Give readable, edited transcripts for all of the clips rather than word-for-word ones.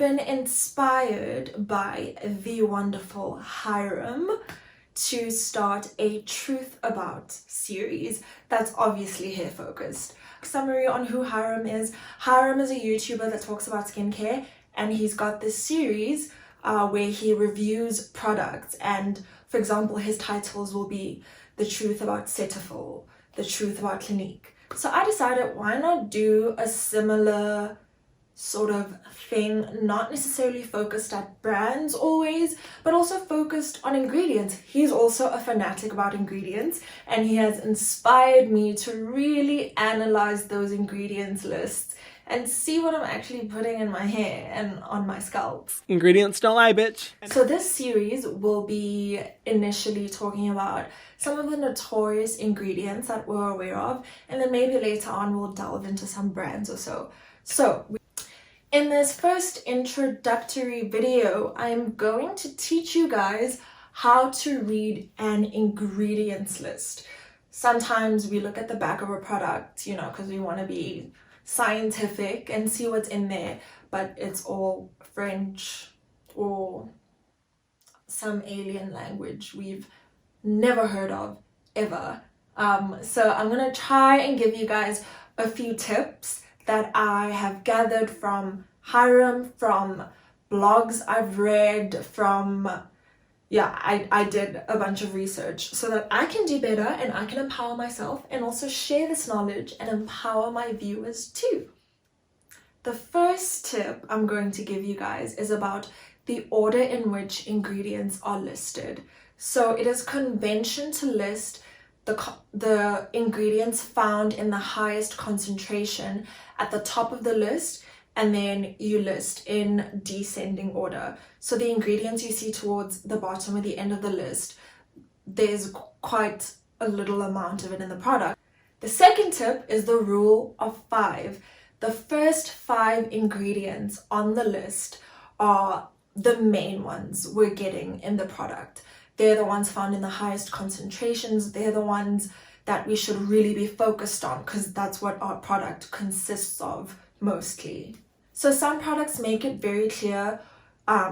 been inspired by the wonderful Hiram to start a Truth About series that's obviously hair focused. Summary on who Hiram is. Hiram is a YouTuber that talks about skincare, and he's got this series where he reviews products, and for example his titles will be The Truth About Cetaphil, The Truth About Clinique. So I decided, why not do a similar sort of thing, not necessarily focused at brands always, but also focused on ingredients. He's also a fanatic about ingredients, and he has inspired me to really analyze those ingredients lists and see what I'm actually putting in my hair and on my scalp. Ingredients don't lie, bitch. So this series will be initially talking about some of the notorious ingredients that we're aware of, and then maybe later on we'll delve into some brands or so. So in this first introductory video, I'm going to teach you guys how to read an ingredients list. Sometimes we look at the back of a product, you know, because we want to be scientific and see what's in there, but it's all French or some alien language we've never heard of ever. So I'm gonna try and give you guys a few tips that I have gathered from Hiram, from blogs I've read, from I did a bunch of research so that I can do better and I can empower myself and also share this knowledge and empower my viewers too. The first tip I'm going to give you guys is about the order in which ingredients are listed. So it is convention to list the ingredients found in the highest concentration at the top of the list, and then you list in descending order. So the ingredients you see towards the bottom or the end of the list, there's quite a little amount of it in the product. The second tip is the rule of 5. The first 5 ingredients on the list are the main ones we're getting in the product. They're the ones found in the highest concentrations. They're the ones that we should really be focused on, because that's what our product consists of mostly. So some products make it very clear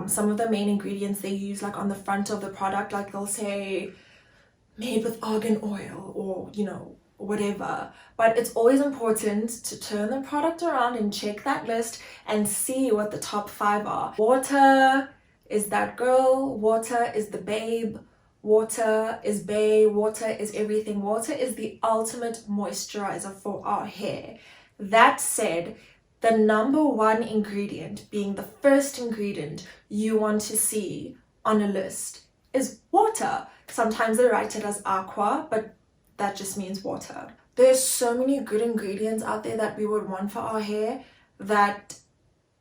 some of the main ingredients they use, like on the front of the product, like they'll say made with argan oil or, you know, whatever. But it's always important to turn the product around and check that list and see what the top 5 are. Water is that girl, water is the babe, water is bae, water is everything. Water is the ultimate moisturizer for our hair. That said, the number 1 ingredient, being the first ingredient you want to see on a list, is water. Sometimes they write it as aqua, but that just means water. There's so many good ingredients out there that we would want for our hair that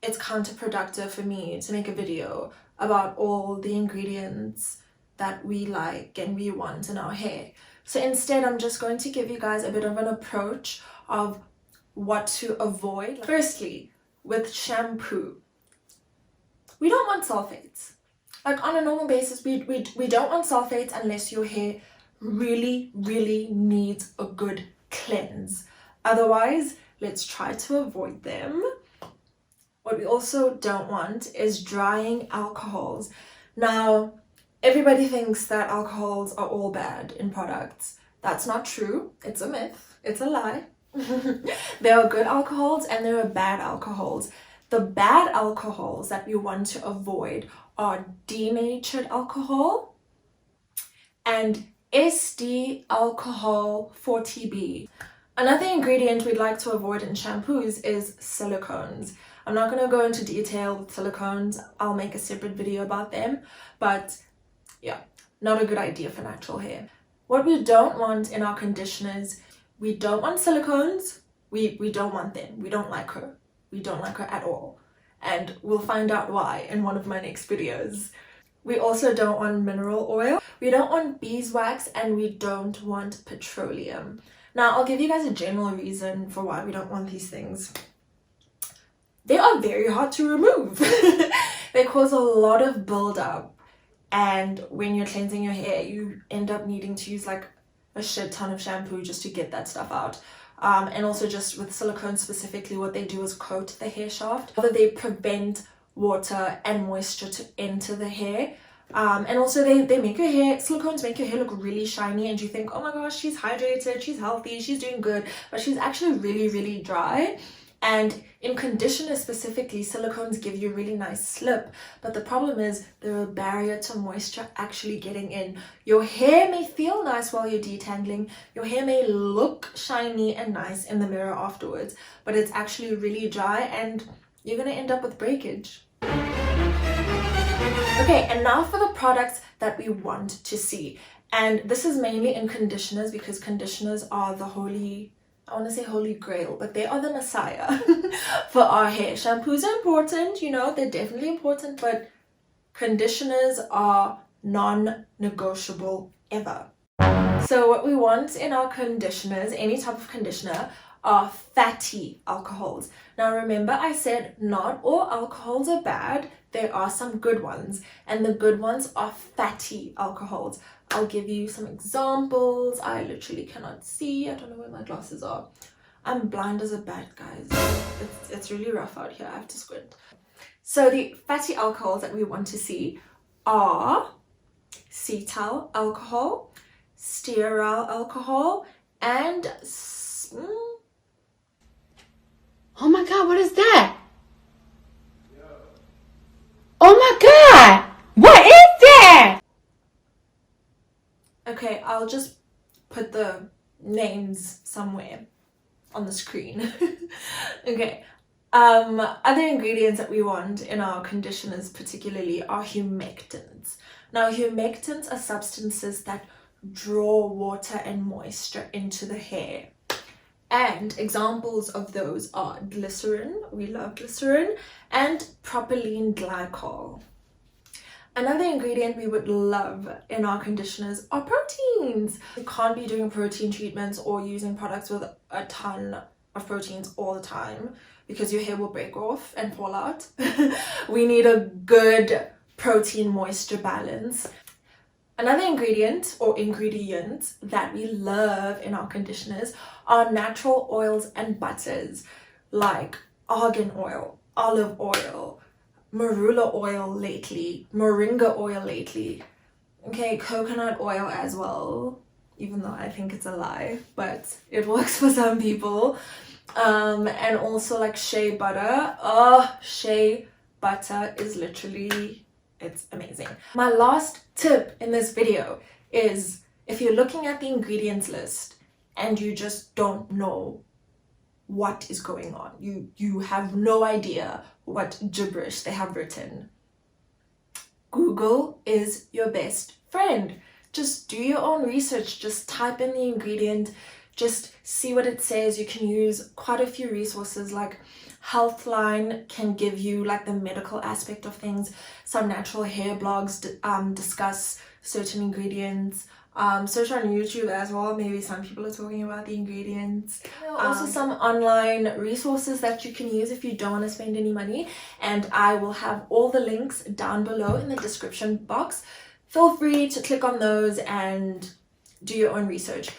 it's counterproductive for me to make a video about all the ingredients that we like and we want in our hair. So instead, I'm just going to give you guys a bit of an approach of what to avoid. Firstly, with shampoo, we don't want sulfates. Like on a normal basis, we don't want sulfates unless your hair really needs a good cleanse. Otherwise, let's try to avoid them. What we also don't want is drying alcohols. Now, everybody thinks that alcohols are all bad in products. That's not true. It's a myth. It's a lie. There are good alcohols and there are bad alcohols. The bad alcohols that we want to avoid are denatured alcohol and SD alcohol 40B. Another ingredient we'd like to avoid in shampoos is silicones. I'm not going to go into detail with silicones. I'll make a separate video about them, but yeah, not a good idea for natural hair. What we don't want in our conditioners, we don't want silicones. We don't want them. We don't like her. We don't like her at all. And we'll find out why in one of my next videos. We also don't want mineral oil. We don't want beeswax, and we don't want petroleum. Now, I'll give you guys a general reason for why we don't want these things. They are very hard to remove. They cause a lot of buildup, and when you're cleansing your hair, you end up needing to use like a shit ton of shampoo just to get that stuff out. And also just with silicone specifically, what they do is coat the hair shaft. They prevent water and moisture to enter the hair. And also they make your hair, silicones make your hair look really shiny, and you think, oh my gosh, she's hydrated, she's healthy, she's doing good, but she's actually really, really dry. And in conditioners specifically, silicones give you a really nice slip, but the problem is they're a barrier to moisture actually getting in. Your hair may feel nice while you're detangling, your hair may look shiny and nice in the mirror afterwards, but it's actually really dry and you're going to end up with breakage. Okay, and now for the products that we want to see. And this is mainly in conditioners, because conditioners are the holy grail, but they are the messiah for our hair. Shampoos are important, you know, they're definitely important, but conditioners are non-negotiable ever. So what we want in our conditioners, any type of conditioner, are fatty alcohols. Now remember, I said not all alcohols are bad. There are some good ones, and the good ones are fatty alcohols. I'll give you some examples. I literally cannot see. I don't know where my glasses are. I'm blind as a bat, guys. It's really rough out here. I have to squint. So the fatty alcohols that we want to see are cetyl alcohol, stearyl alcohol, and oh my god, what is that? Oh my god! What is that? okay, I'll just put the names somewhere on the screen. Okay. Other ingredients that we want in our conditioners particularly are humectants. Now, humectants are substances that draw water and moisture into the hair. And examples of those are glycerin, we love glycerin, and propylene glycol. Another ingredient we would love in our conditioners are proteins. You can't be doing protein treatments or using products with a ton of proteins all the time, because your hair will break off and fall out. We need a good protein moisture balance. Another ingredient or ingredients that we love in our conditioners are natural oils and butters, like argan oil, olive oil, marula oil lately, moringa oil lately, okay, coconut oil as well, even though I think it's a lie, but it works for some people. And also like shea butter. Oh, shea butter is literally, it's amazing. My last tip in this video is, if you're looking at the ingredients list and you just don't know what is going on, you have no idea what gibberish they have written, Google is your best friend. Just do your own research, just type in the ingredient, just see what it says. You can use quite a few resources, like Healthline can give you like the medical aspect of things. Some natural hair blogs discuss certain ingredients. Search on YouTube as well, maybe some people are talking about the ingredients. Also some online resources that you can use if you don't want to spend any money, and I will have all the links down below in the description box. Feel free to click on those and do your own research.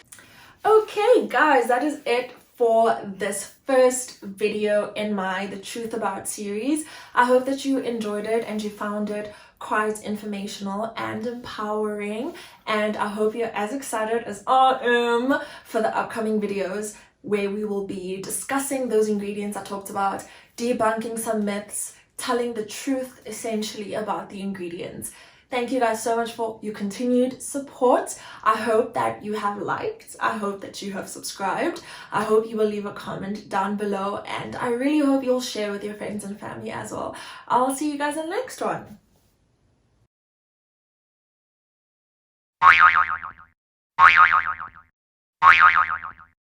Okay guys, that is it for this first video in my The Truth About series. I hope that you enjoyed it and you found it quite informational and empowering, and I hope you're as excited as I am for the upcoming videos where we will be discussing those ingredients I talked about, debunking some myths, telling the truth essentially about the ingredients. Thank you guys so much for your continued support. I hope that you have liked, I hope that you have subscribed, I hope you will leave a comment down below, and I really hope you'll share with your friends and family as well. I'll see you guys in the next one.